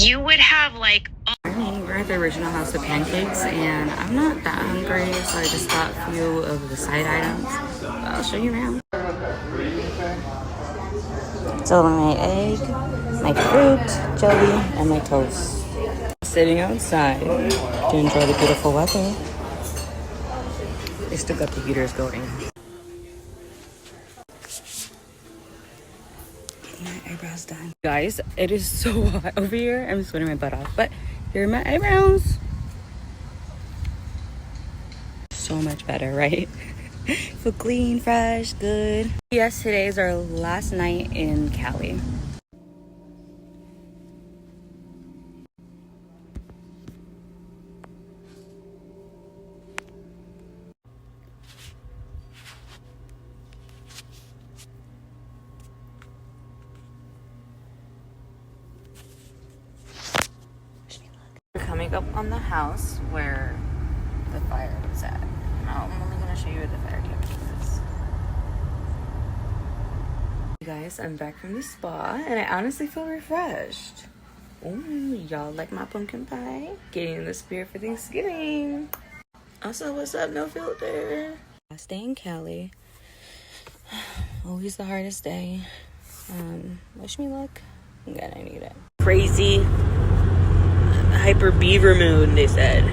you would have like We're at the Original House of Pancakes, and I'm not that hungry, so I just got a few of the side items. I'll show you now. So my egg, my fruit, jelly, and my toast. Sitting outside to enjoy the beautiful weather. They still got the heaters going. Getting my eyebrows done. Guys, it is so hot over here. I'm sweating my butt off, but here are my eyebrows. So much better, right? Feel clean, fresh, good. Yes, today is our last night in Cali. We're coming up on the house where the fire was at. I'm only gonna show you where the fire capture is. You guys, I'm back from the spa and I honestly feel refreshed. Oh, y'all like my pumpkin pie? Getting in the spirit for Thanksgiving. Also, what's up, No Filter? Last day in Cali. Always the hardest day. Wish me luck. I'm gonna need it. Crazy hyper beaver mood, they said.